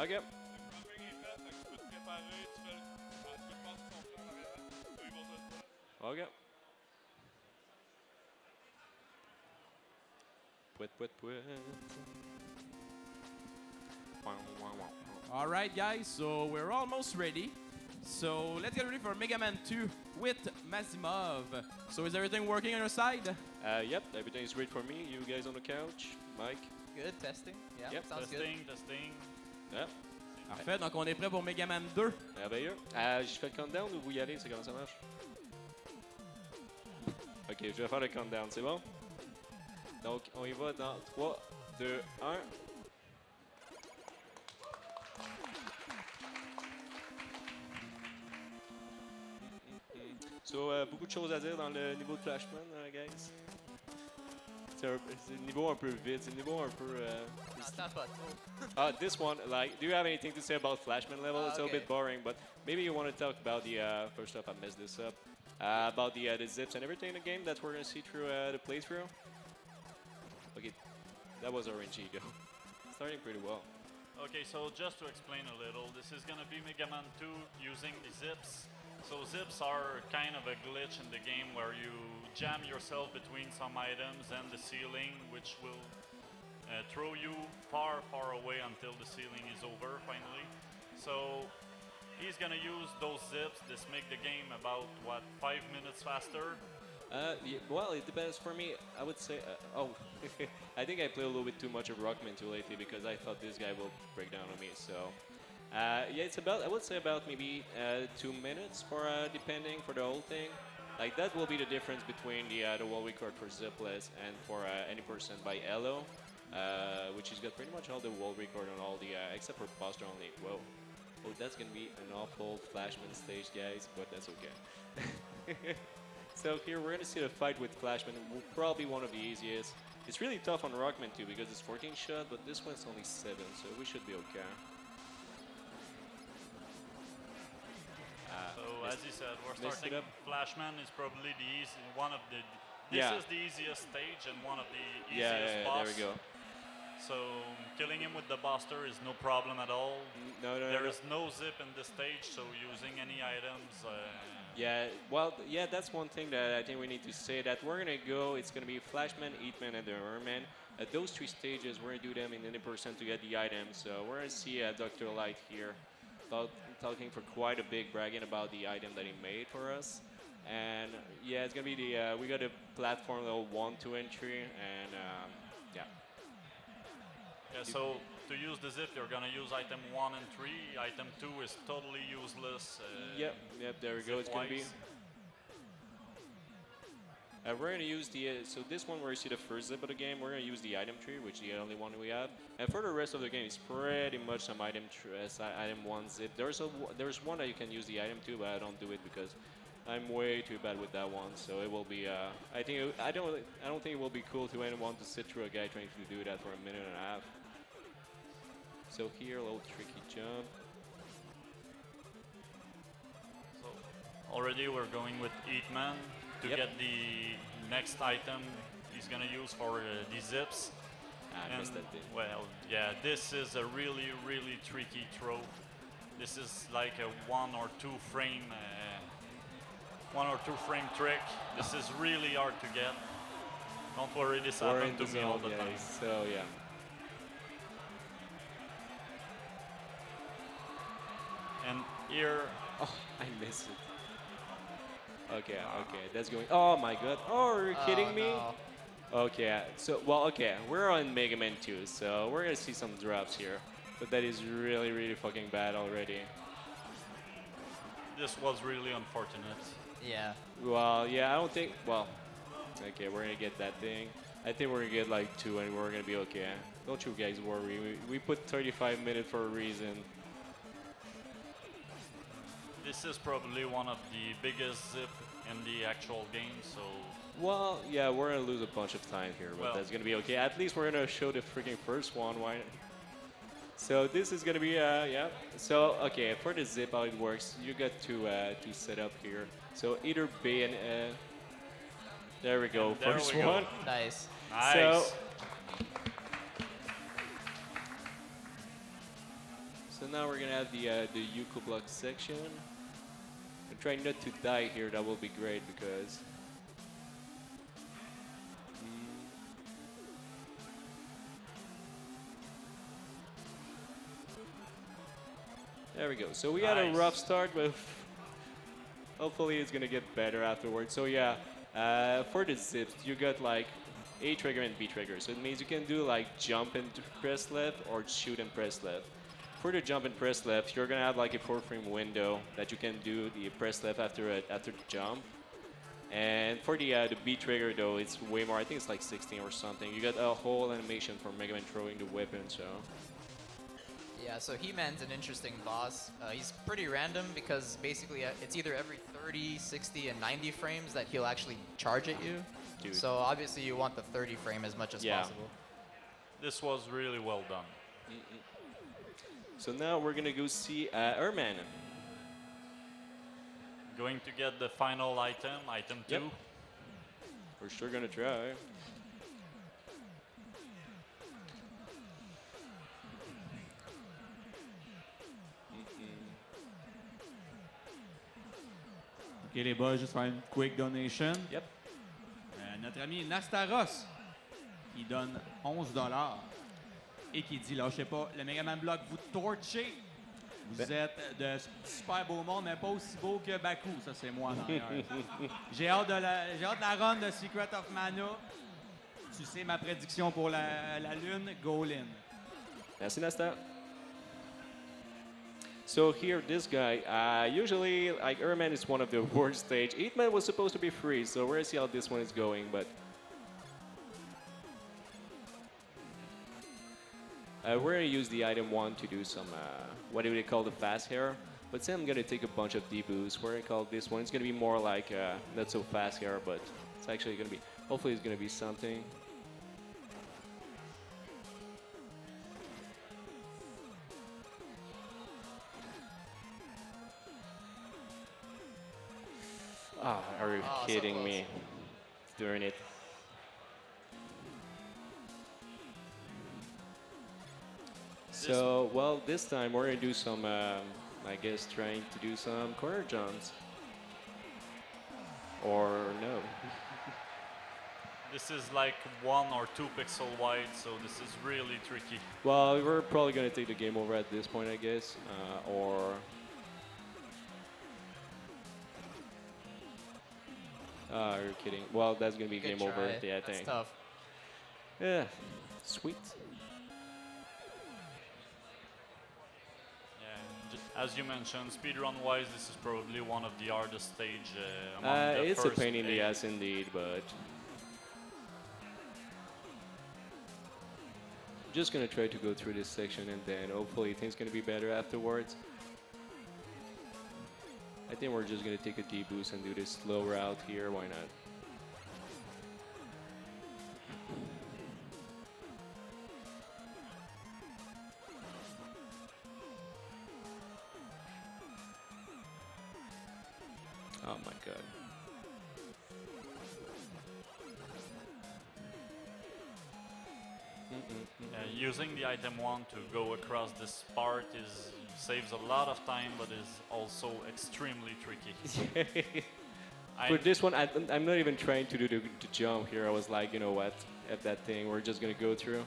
Ok. Le camping est fait, fait que tu peux te préparer, tu peux passer ton plan en arrière, eux, ils vont te le faire. Ok. Pouet, pouet, pouet. All right, guys, so we're almost ready. So let's get ready for Mega Man 2 with Mazimov. So is everything working on your side? Yep, everything is great for me. You guys on the couch? Mike? Good, testing. Yeah, Yep, sounds Testing, testing. Yep. Parfait, donc on est prêt pour Mega Man 2. Merveilleux. Je fais le countdown ou vous y allez? C'est comment ça marche? Ok, je vais faire le countdown, c'est bon? Donc, on y va dans 3, 2, 1. So, beaucoup de choses à dire dans le niveau de Flashman, guys. C'est un niveau un peu vite, c'est un niveau un peu... Attends pas trop. This one, like, do you have anything to say about Flashman level? It's a Okay. bit boring, but maybe you want to talk about the, first off, I messed this up, about the zips and everything in the game that we're going to see through the playthrough. Okay, that was orange ego. Starting pretty well. Okay, so just to explain a little, this is gonna be Mega Man 2 using the zips. So zips are kind of a glitch in the game where you jam yourself between some items and the ceiling, which will throw you far, far away until the ceiling is over finally. So he's gonna use those zips. This make the game about, what, 5 minutes faster? Yeah, well, it depends. For me, I would say, I think I play a little bit too much of Rockman 2 lately because I thought this guy will break down on me. So, yeah, it's about, I would say about maybe 2 minutes for depending for the whole thing. Like that will be the difference between the wall record for Zipless and for any percent by Elo, which has got pretty much all the wall record on all the except for Buster only. Whoa, oh, that's gonna be an awful Flashman stage, guys, but that's okay. So here we're gonna see the fight with Flashman, probably one of the easiest. It's really tough on Rockman too because it's 14 shot, but this one's only 7, so we should be okay. So as you said, we're starting. Flashman is probably one of the. This Yeah. is the easiest stage and one of the Yeah, easiest yeah, boss. there we go. So killing him with the Buster is no problem at all. No, There is no zip in this stage, so using any items. Yeah, well, yeah, that's one thing that I think we need to say that we're gonna go. It's gonna be Flashman, Eatman, and the Merman. Those 3 stages, we're gonna do them in 90% to get the items. So we're gonna see Dr. Light here, talking for quite a bit, bragging about the item that he made for us. And yeah, it's gonna be the we got a platform level 1, 2, and 3, and yeah. Yeah, so to use the zip, you're gonna use item 1 and 3. Item 2 is totally useless. Yep, there we go. It's gonna be. We're gonna use the so this one where you see the first zip of the game, we're gonna use the item tree, which is the only one we have. And for the rest of the game, it's pretty much some item 1 zip. There's one that you can use the item 2, but I don't do it because I'm way too bad with that one. So it will be. I don't think it will be cool to anyone to sit through a guy trying to do that for a minute and a half. So here, a little tricky jump. So already we're going with Eatman to Yep. get the next item he's gonna use for the zips. I missed that thing. Well, yeah, this is a really, really tricky throw. This is like a 1 or 2 frame trick. This is really hard to get. Don't worry, this happened to me all the time. So yeah. And here, Oh, I missed it. Okay, that's going. Oh my god. Oh, are you kidding me? No. Okay, so, well, okay, we're on Mega Man 2, so we're gonna see some drops here. But that is really, really fucking bad already. this was really unfortunate. Yeah. Well, yeah, I don't think, well, okay, we're gonna get that thing. I think we're gonna get like 2 and we're gonna be okay. Don't you guys worry, we put 35 minutes for a reason. This is probably one of the biggest zip in the actual game, so Well, yeah, we're gonna lose a bunch of time here, but Well- that's gonna be okay. At least we're gonna show the freaking first one. Why? So this is gonna be, yeah. So okay, for the zip, how it works, you got to set up here. So either B and there we go, And there first we go. one. Nice. nice. So now we're gonna have the Yuko block section. I'm trying not to die here. That will be great because. There we go. So we had a rough start, but hopefully it's gonna get better afterwards. So yeah, for the zips, you got like A trigger and B trigger. So it means you can do like jump and press left or shoot and press left. For the jump and press left, you're gonna have like a 4-frame window that you can do the press left after the jump. And for the B trigger though, it's way more. I think it's like 16 or something. You got a whole animation for Mega Man throwing the weapon. So. Yeah, so He-Man's an interesting boss. He's pretty random because basically it's either every 30, 60, and 90 frames that he'll actually charge at you. Dude. So obviously you want the 30 frame as much as possible. This was really well done. So now we're gonna go see Erman. Going to get the final item, item 2. Yep. We're sure gonna try. Ok les boys, juste faire une quick donation. Yep. Notre ami Nastaros, qui donne 11 $ et qui dit, lâchez pas, le Megaman Block, vous torchez. Vous êtes de super beau monde, mais pas aussi beau que Baku. Ça, c'est moi en arrière. J'ai hâte de la run de Secret of Mana. Tu sais ma prédiction pour la lune, go in. Merci, Nasta. So here, this guy, usually, like, Erman is one of the worst stage. 8-man was supposed to be free, so we're gonna see how this one is going, but... we're gonna use the item 1 to do some, what do they call the fast hair? But say I'm gonna take a bunch of debuffs. We're gonna call this one, it's gonna be more like, not so fast hair, but it's actually gonna be, hopefully it's gonna be something. Ah, are you kidding me? It's doing it. So, well, this time we're gonna do some, I guess, trying to do some corner jumps. Or no. This is like 1 or 2 pixel wide, so this is really tricky. Well, we're probably gonna take the game over at this point, I guess, or. Oh, you're kidding. Well, that's gonna be Good game try. over. Yeah, I That's think. tough. Yeah, sweet. Yeah, as you mentioned, speedrun-wise, this is probably one of the hardest stage among the It's a first pain in the 8. ass indeed, but just gonna try to go through this section and then hopefully things gonna be better afterwards. I think we're just gonna take a deep boost and do this slow route here. Why not? Oh my god. Using the item 1 to go across this part saves a lot of time, but is also extremely tricky. For this one, I'm not even trying to do the jump here. I was like, you know what? At that thing, we're just gonna go through.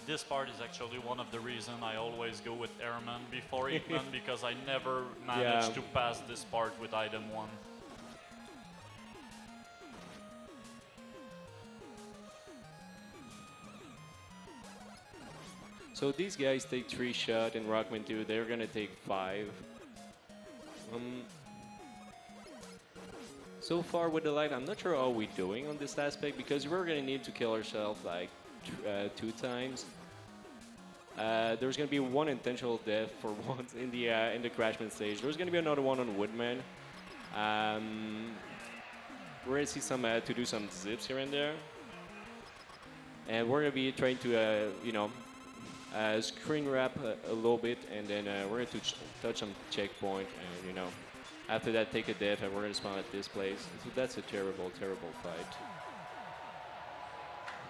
This part is actually one of the reasons I always go with Airman before Hitman because I never managed to pass this part with item 1. So these guys take 3 shots and Rockman 2, they're gonna take 5. So far with the light, I'm not sure how we're doing on this aspect because we're gonna need to kill ourselves like 2 times. There's gonna be 1 intentional death for once in the Crashman stage. There's gonna be another one on Woodman. We're gonna see some to do some zips here and there, and we're gonna be trying to you know screen wrap a little bit, and then we're going to touch some checkpoint, and you know, after that take a death, and we're going to spawn at this place. So that's a terrible, terrible fight.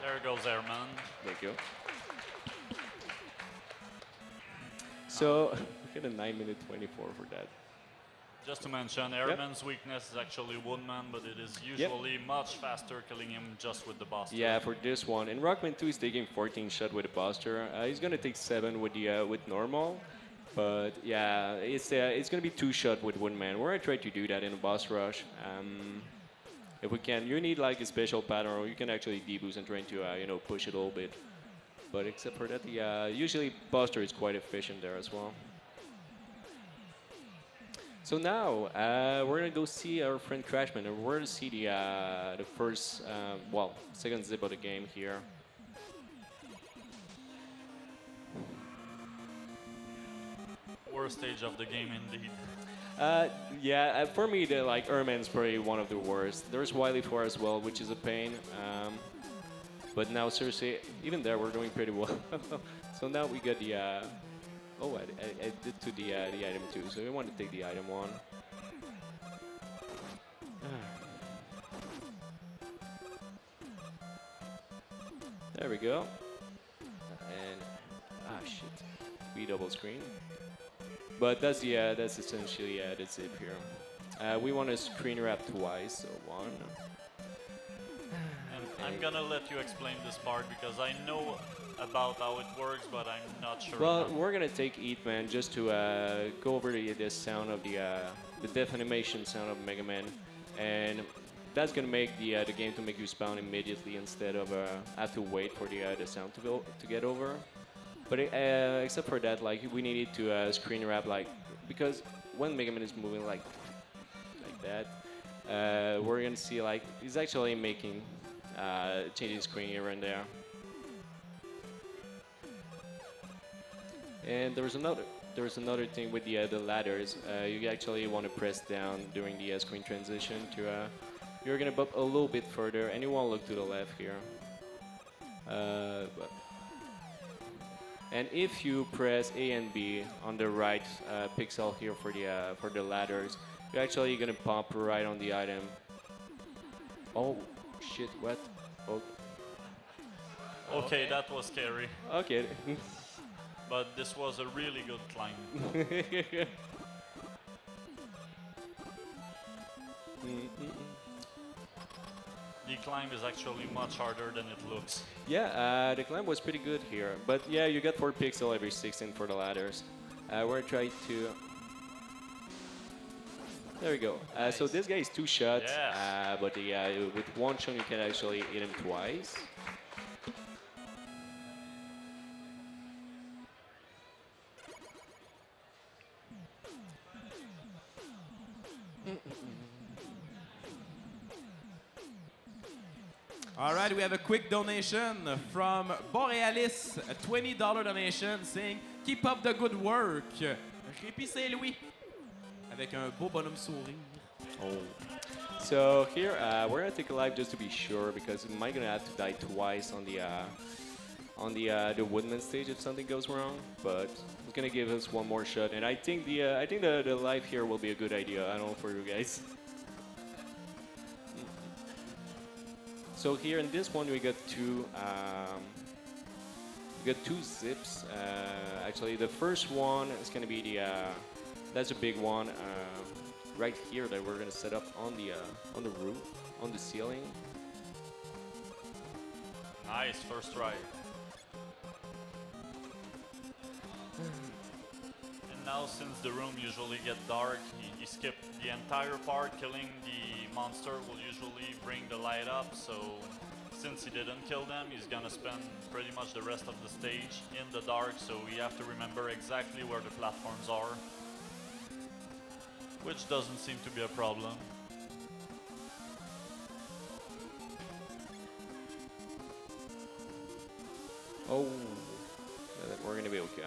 There goes Airman. Thank you. So we get a 9-minute 24 for that. Just to mention, Airman's weakness is actually Woodman, but it is usually much faster killing him just with the Buster. Yeah, for this one. And Rockman 2 is taking 14 shot with the Buster. He's gonna take 7 with the with normal. But yeah, it's gonna be 2 shot with Woodman. We're gonna try to do that in a boss rush. If we can, you need like a special pattern, or you can actually deboost and try to you know, push it a little bit. But except for that, usually Buster is quite efficient there as well. So now we're gonna go see our friend Crashman, and we're gonna see the first, well, second zip of the game here. Worst stage of the game indeed. Yeah, for me, the like Erman's probably one of the worst. There's Wily 4 as well, which is a pain. But now, seriously, even there, we're doing pretty well. So now we got the. Oh, I did to the item 2, so we want to take the item 1. There we go. And shit, we double screen. But that's essentially the zip here. We want to screen wrap twice, so 1. And I'm gonna let you explain this part because I know about how it works, but I'm not sure. Well, enough. we're gonna take Eatman just to go over the sound of the death animation sound of Mega Man, and that's gonna make the game to make you spawn immediately instead of have to wait for the sound to get over. But except for that, like we needed to screen wrap, like because when Mega Man is moving like that, we're gonna see like he's actually making changing screen here and there. And there's another thing with the ladders. You actually want to press down during the screen transition to you're gonna bump a little bit further, and you want to look to the left here. And if you press A and B on the right pixel here for the ladders, you're actually gonna pop right on the item. Oh shit! What? Oh. Okay, that was scary. Okay. But this was a really good climb. The climb is actually much harder than it looks. Yeah, the climb was pretty good here. But yeah, you got 4 pixels every 16 for the ladders. We're trying to... There we go. Nice. So this guy is 2 shots, Yes. but with 1 shot you can actually hit him twice. All right, we have a quick donation from Borealis, a $20 donation saying keep up the good work. Répi Saint-Louis avec un beau bonhomme sourire. Oh. So here we're gonna take a life just to be sure because we might gonna have to die twice on the Woodman stage if something goes wrong. But it's gonna give us 1 more shot, and I think the life here will be a good idea. I don't know for you guys. So here in this one we got 2 zips. Actually, the first one is gonna be that's a big one right here that we're gonna set up on the roof, on the ceiling. Nice, first try. And now, since the room usually gets dark, he skipped the entire part. Killing the monster will usually bring the light up, so since he didn't kill them, he's gonna spend pretty much the rest of the stage in the dark, so we have to remember exactly where the platforms are, which doesn't seem to be a problem. Oh, we're gonna be okay.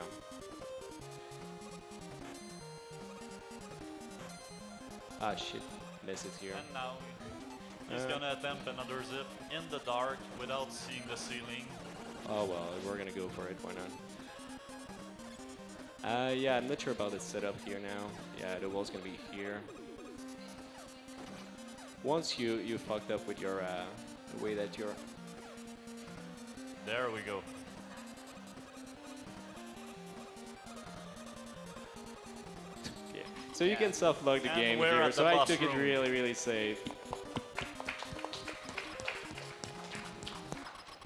Ah shit, miss it here. And now he's gonna attempt another zip in the dark without seeing the ceiling. Oh well, we're gonna go for it. Why not? Yeah, I'm not sure about the setup here now. Yeah, the wall's gonna be here. Once you fucked up with your the way that you're There we go. Yeah. So you can self-log the And game we're here. at So the I boss took it room. really, really safe.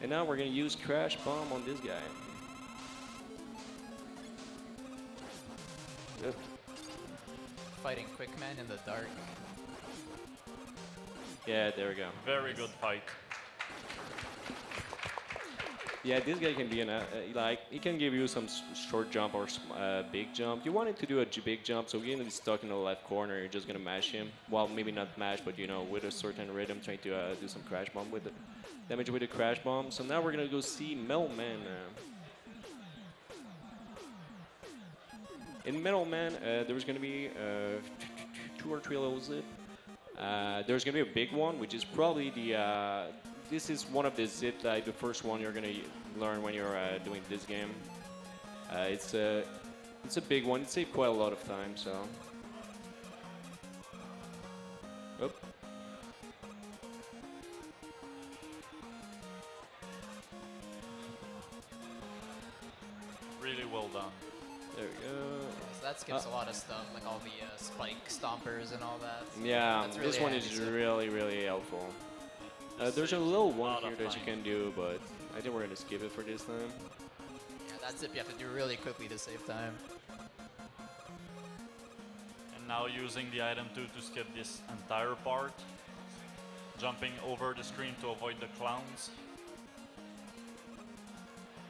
And now we're gonna use Crash Bomb on this guy. Yep. Fighting Quickman in the dark. Yeah, there we go. Very good fight. Yeah, this guy can be like he can give you some short jump or big jump. You want him to do a big jump, so you're gonna be stuck in the left corner. You're just gonna mash him. Well, maybe not mash, but you know, with a certain rhythm, trying to do some crash bomb with it. Damage with the crash bomb. So now we're gonna go see Metal Man. In Metal Man, there's gonna be 2 or 3 levels. There's gonna be a big one, which is probably the. This is one of the zip, like the first one you're gonna learn when you're doing this game. It's a big one. It saves quite a lot of time. So. Oop. Really well done. There we go. So that skips a lot of stuff, like all the spike stompers and all that. So Yeah, that's really this one handy is stuff. really, really helpful. This There's a saves little a one lot here of that you time. can do, but I think we're gonna skip it for this time. Yeah, that zip you have to do really quickly to save time. And now using the item 2 to skip this entire part. Jumping over the screen to avoid the clowns.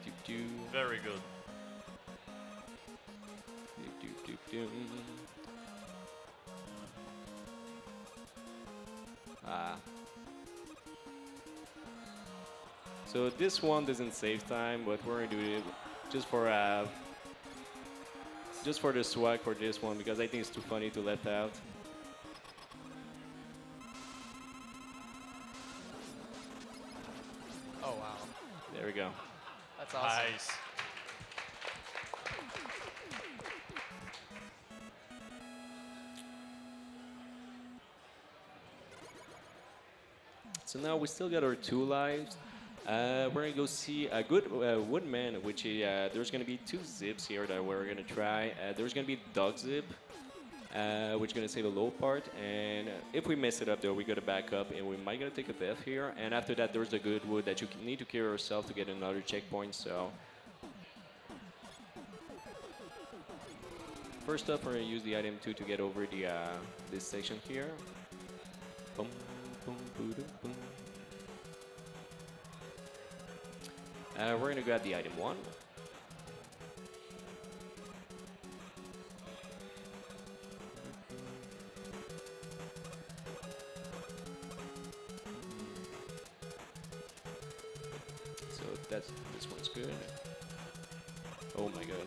Doop, doop, Very good. doop, doop, doop, doop. Ah. So this one doesn't save time, but we're gonna do it just for the swag for this one because I think it's too funny to let out. Oh wow, There we go. that's awesome. Nice. So now we still got our 2 lives. We're gonna go see a good Woodman, which there's gonna be 2 zips here that we're gonna try. There's gonna be Dog Zip, which is gonna save a low part, and if we mess it up though, we gotta back up and we might gonna take a death here. And after that, there's the good wood that you need to kill yourself to get another checkpoint. So first up, we're gonna use the item 2 to get over the this section here. Boom, boom, boom, boom. We're gonna grab the item 1. So this one's good. Oh my god.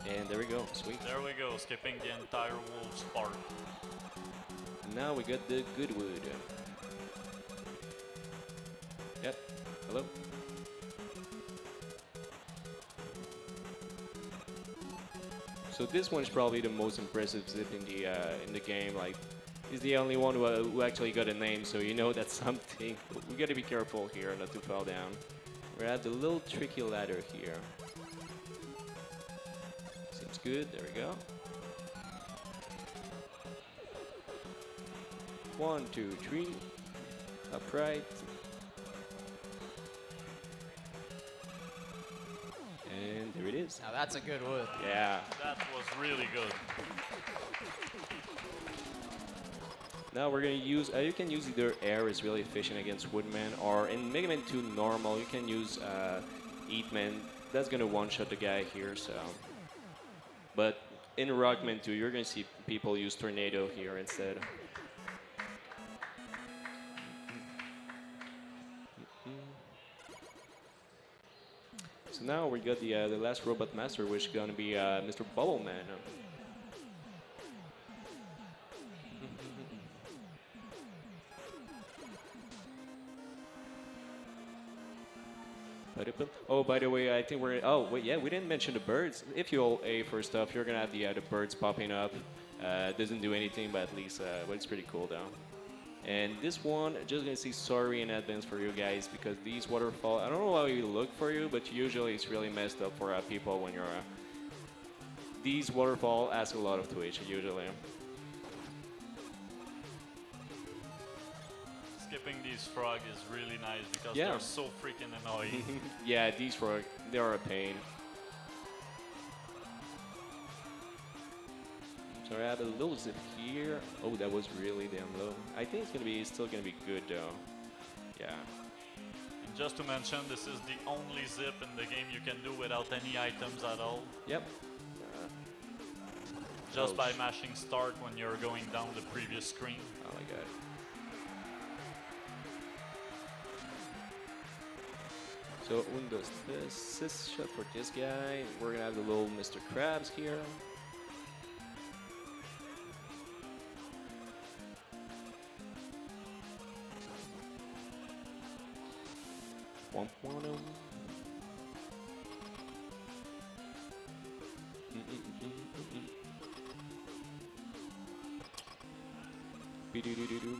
And there we go, sweet. There we go, skipping the entire wolves part. Now we got the good wood. Yep. Hello. So this one is probably the most impressive zip in the game. Like, he's the only one who actually got a name, so you know that's something. We gotta be careful here not to fall down. We're at the little tricky ladder here. Seems good. There we go. 1, 2, 3. Upright. And there it is. Now that's a good wood. Yeah. That was really good. Now we're gonna use, you can use either air is really efficient against Woodman, or in Mega Man 2 normal, you can use Eatman. That's gonna one-shot the guy here, so. But in Rockman 2, you're gonna see people use Tornado here instead. So now we got the last Robot Master, which is gonna be Mr. Bubbleman. Oh, by the way, I think we're. Oh, wait, yeah, we didn't mention the birds. If you hold A for stuff, you're gonna have the birds popping up. Doesn't do anything, but at least, but it's pretty cool though. And this one, just gonna say sorry in advance for you guys because these waterfall, I don't know how you look for you, but usually it's really messed up for people when you're. These waterfall ask a lot of Twitch usually. Skipping these frog is really nice because Yeah. they're so freaking annoying. Yeah, these frog, they are a pain. So I have a little zip here. Oh, that was really damn low. I think it's still gonna be good though. Yeah. And just to mention, this is the only zip in the game you can do without any items at all. Yep. Just Oh, by mashing start when you're going down the previous screen. Oh my god. So one does this shot for this guy. We're gonna have the little Mr. Krabs here. Womp womp. Be-do-do-do-do.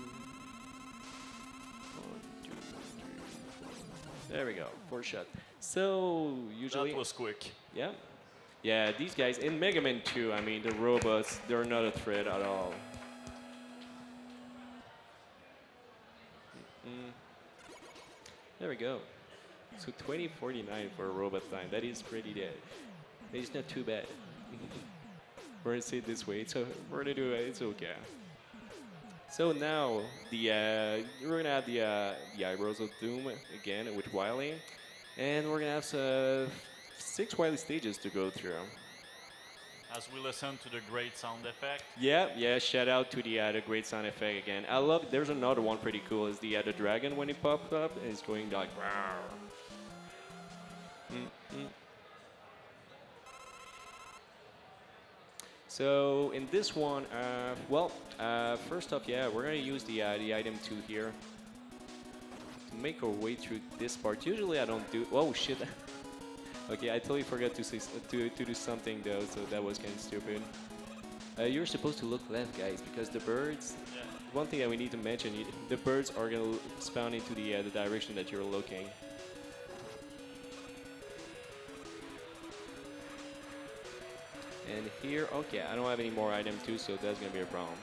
There we go, 4 shot. So usually, That was quick. yeah, yeah. These guys in Mega Man 2, I mean, the robots, they're not a threat at all. There we go. So 2049 for a robot time. That is pretty dead. That is not too bad. We're gonna say it this way. So we're gonna do it. It's okay. So now we're gonna have the eyebrows of doom again with Wily, and we're gonna have 6 Wily stages to go through. As we listen to the great sound effect. Yeah. Shout out to the great sound effect again. I love. There's another one pretty cool. Is the dragon when it pops up and it's going like. So in this one, first off, yeah, we're gonna use the item 2 here to make our way through this part. Usually I don't do. Oh shit. Okay, I totally forgot to say to do something though, so that was kind of stupid. You're supposed to look left, guys, because the birds. Yeah. One thing that we need to mention: the birds are gonna spawn into the direction that you're looking. And here, okay, I don't have any more item too, so that's gonna be a problem.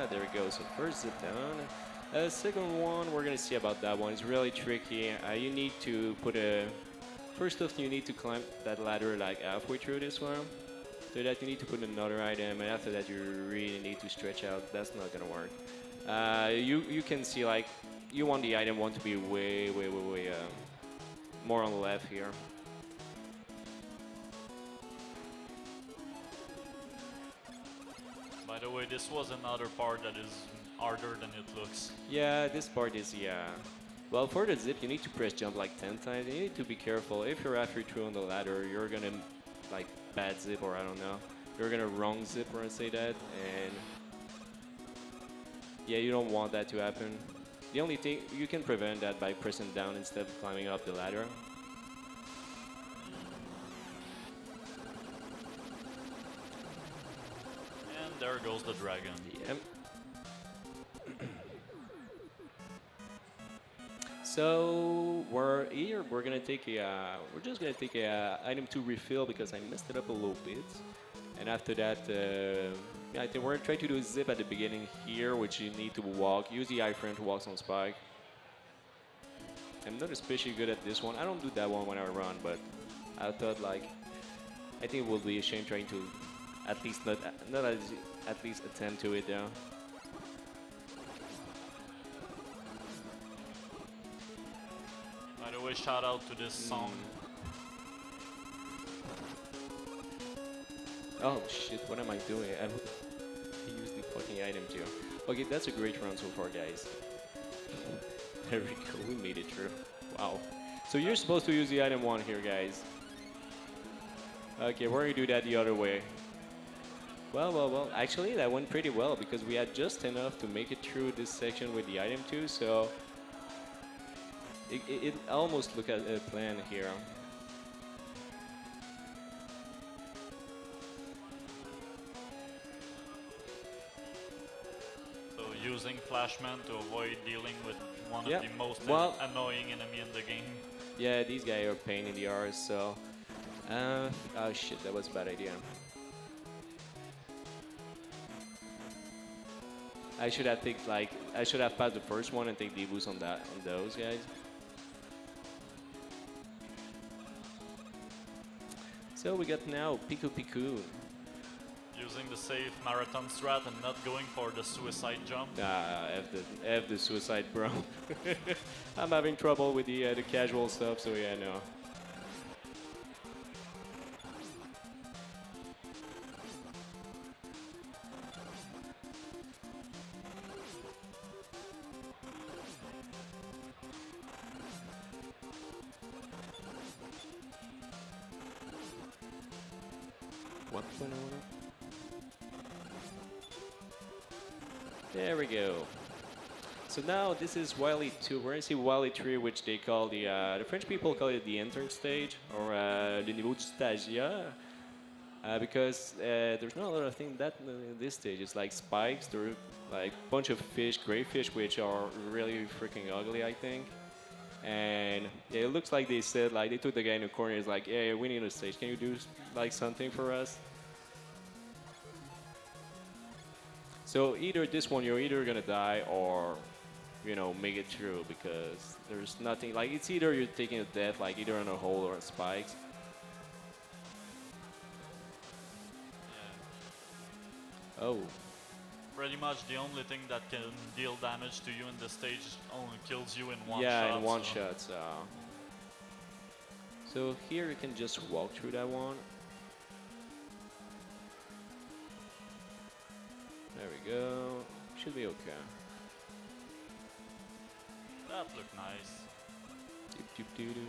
There we go. So first zip down. Second one, we're gonna see about that one. It's really tricky. You need to put a. First off, you need to climb that ladder like halfway through this one. So that you need to put another item, and after that, you really need to stretch out. That's not gonna work. You can see like you want the item one to be way more on the left here. By the way, this was another part that is harder than it looks. Yeah, this part is, yeah. Well, for the zip, you need to press jump like 10 times. You need to be careful. If you're halfway through on the ladder, you're gonna, like, bad zip, or I don't know. You're gonna wrong zip, or I say that, and... Yeah, you don't want that to happen. The only thing, you can prevent that by pressing down instead of climbing up the ladder. And there goes the dragon. Yep. So we're here. We're gonna take a. We're just gonna take a item to refill because I messed it up a little bit. And after that, yeah, I think we're gonna try to do a zip at the beginning here, which you need to walk. Use the iframe to walk on spike. I'm not especially good at this one. I don't do that one when I run, but I thought like I think it would be a shame trying to at least at least attempt to it though. By the way, shout out to this song. Oh shit, what am I doing? I used the fucking item too. Okay, that's a great run so far, guys. There we go, we made it through. Wow. So you're supposed to use the item 1 here, guys. Okay, we're gonna do that the other way. Well, actually that went pretty well because we had just enough to make it through this section with the item 2, so it almost look at a plan here. So using Flashman to avoid dealing with one Yeah, of the most well- annoying enemy in the game. Yeah, these guys are a pain in the arse, so... oh shit, that was a bad idea. I should have picked, like, I should have passed the first one and take the boost on those guys. So we got now Piku Piku. Using the safe marathon strat and not going for the suicide jump. F the suicide, bro. I'm having trouble with the casual stuff, so yeah, no. What went on? There we go. So now this is Wily 2. We're gonna see Wily 3, which they call the French people call it the intern stage or le niveau du stagiaire, because there's not a lot of things that in this stage. It's like spikes. There are like a bunch of fish, gray fish, which are really freaking ugly, I think. And yeah, it looks like they said, like, they took the guy in the corner. It's like, yeah, we need a stage. Can you do like something for us? So either this one, you're either gonna die or, you know, make it through, because there's nothing, like, it's either you're taking a death, like either on a hole or on spikes. Oh. Pretty much the only thing that can deal damage to you in this stage only kills you in one shot. Yeah, in one so- shot, so. So here you can just walk through that one. There we go. Should be okay. That looked nice. Doop, doop, doo, doo.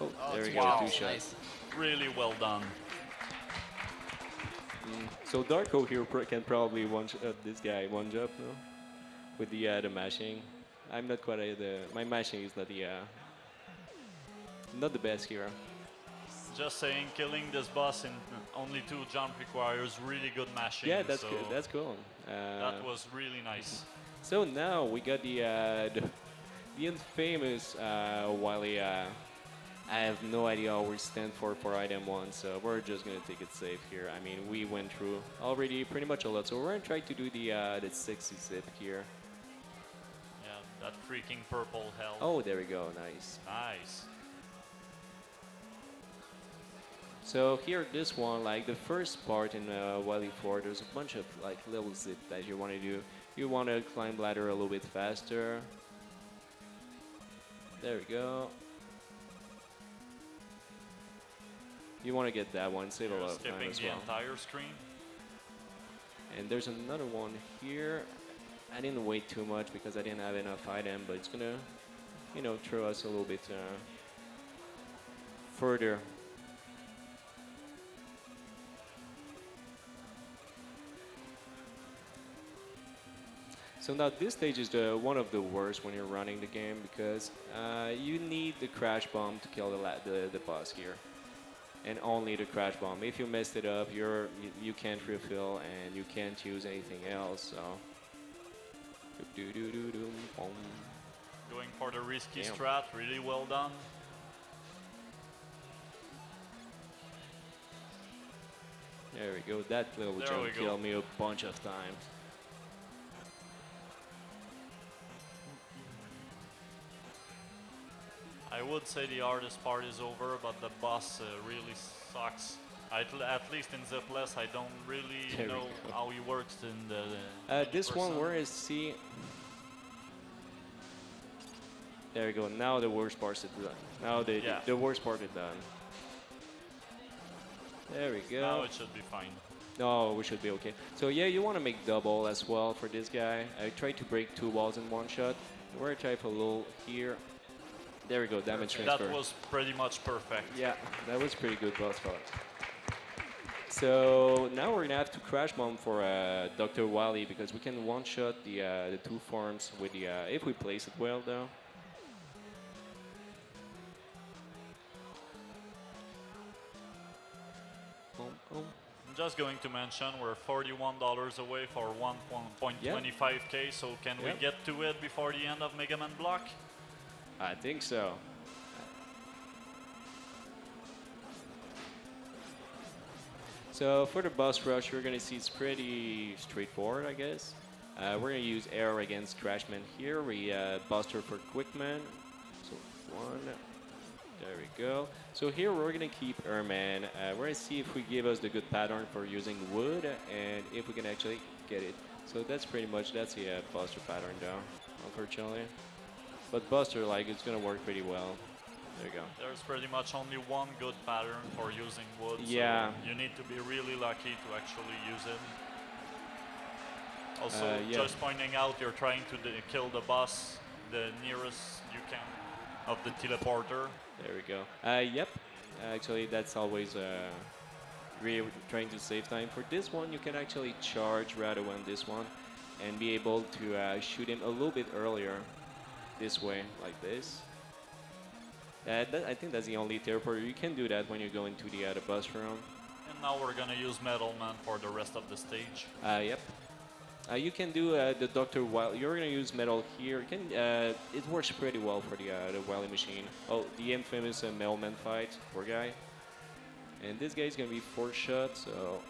Oh, there we go, wow. 2 shots. Nice. Really well done. So Darko here can probably this guy one job, no? With the mashing. I'm not quite my mashing is not the best here. Just saying, killing this boss in only 2 jump requires really good mashing. Yeah, that's so good. That's cool. That was really nice. So now we got the infamous Wily. I have no idea how we stand for item 1, so we're just gonna take it safe here. I mean, we went through already pretty much a lot, so we're gonna try to do the 60 zip here. Yeah, that freaking purple hell. Oh, there we go. Nice. Nice. So here, this one, like the first part in Wily 4, there's a bunch of like little zip that you want to do. You want to climb ladder a little bit faster. There we go. You want to get that one, save a You're lot of time skipping as the well. entire screen. And there's another one here. I didn't wait too much because I didn't have enough item, but it's gonna, you know, throw us a little bit further. So now this stage is one of the worst when you're running the game, because you need the crash bomb to kill the boss here, and only the crash bomb. If you messed it up, you can't refill and you can't use anything else. So Going for the risky Damn. strat, really well done. there we go. That little There jump we go. killed me a bunch of times. I would say the hardest part is over, but the boss really sucks. At least in Zipless, I don't really There we know go. how he works in the. This one, 20%. where is C? There we go. Now the worst part is done. Now Yeah. the worst part is done. There we go. Now it should be fine. No, we should be okay. So yeah, you want to make double as well for this guy. I tried to break 2 walls in one shot. We're gonna try for a little here. There we go, damage transfer. That was pretty much perfect. Yeah, that was pretty good boss fight. So now we're gonna have to crash bomb for Dr. Wily because we can one shot the 2 forms with the if we place it well though. I'm just going to mention we're $41 away for 1.25k. So can we get to it before the end of Mega Man Block? I think so. So for the boss rush, we're gonna see it's pretty straightforward, I guess. We're gonna use air against Crashman here. We Buster for Quickman. So 1. There we go. So here we're gonna keep Airman. We're gonna see if we give us the good pattern for using wood and if we can actually get it. So that's pretty much, that's the Buster pattern though, unfortunately. But Buster, like, it's gonna work pretty well. There you go. There's pretty much only one good pattern for using wood. Yeah. So you need to be really lucky to actually use it. Also, just pointing out, you're trying to kill the boss the nearest you can of the teleporter. There we go. Yep. Actually, that's always really trying to save time. For this one, you can actually charge Rado on this one and be able to shoot him a little bit earlier this way, like this. I think that's the only teleporter. You can do that when you go into the bus room. And now we're gonna use Metal Man for the rest of the stage. Yep. You can do the Dr. Wily. You're gonna use metal here. It works pretty well for the Wily machine. Oh, the infamous Mailman fight, poor guy. And this guy's gonna be 4 shots. So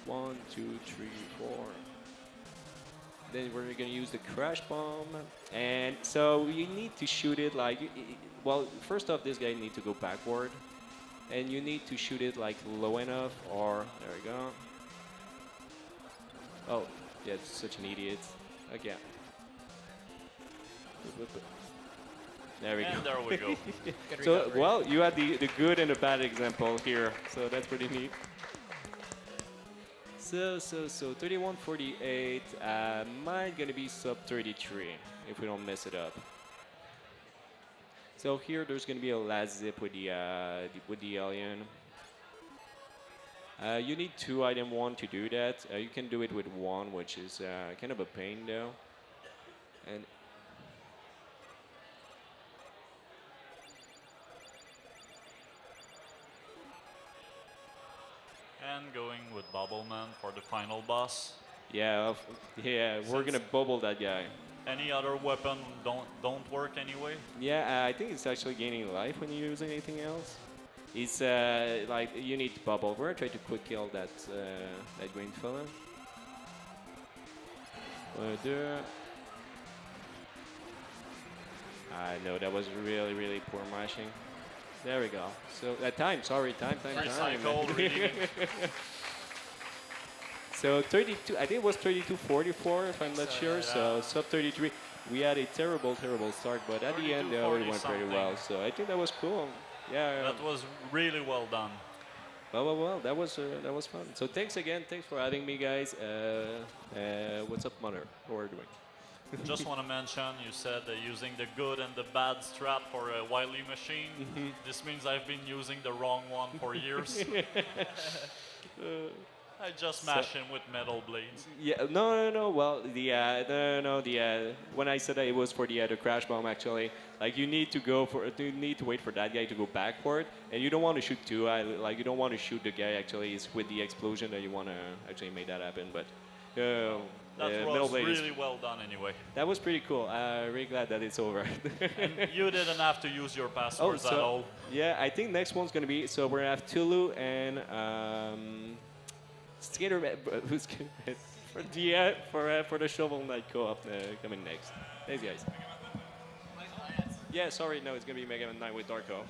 1, 2, 3, 4. Then we're gonna use the crash bomb. And so you need to shoot it like, well, first off, this guy needs to go backward. And you need to shoot it like low enough, or, there we go. Oh, yeah, such an idiot. Again. There we go. And there we go. Good So, recovery. well, you had the good and the bad example here, so that's pretty neat. So 3148, mine gonna be sub 33 if we don't mess it up. So here there's gonna be a last zip with the alien. You need 2 item 1 to do that. You can do it with 1, which is kind of a pain though. And going with Bubble Man for the final boss. Yeah, we're gonna bubble that guy. Any other weapon don't work anyway. Yeah, I think it's actually gaining life when you use anything else. It's like you need to bubble. We're gonna try to quick kill that green fella. I know that was really poor mashing. There we go. So time. Recycle, really. So 32. I think it was 32-44 if I'm not sure. So sub 33. We had a terrible start, but at the end, it went pretty well. So I think that was cool. Yeah. That was really well done. Well, that was fun. So thanks again. Thanks for having me, guys. What's up, Mother? How are you doing? Just want to mention, you said using the good and the bad strap for a Wily machine. This means I've been using the wrong one for years. I just smash him with metal blades. Yeah, no. Well, when I said that it was for the crash bomb, actually, like you need to wait for that guy to go backward, and you don't want to shoot 2. You don't want to shoot the guy actually. It's with the explosion that you want to actually make that happen. But that was really well done anyway. That was pretty cool. I'm really glad that it's over. And you didn't have to use your passwords at all. Yeah, I think next one's gonna be we're gonna have Tulu and Skater who's for the Shovel Knight co-op coming next. Thanks, guys. Yeah, sorry, no, it's gonna be Mega Man 9 with Darko.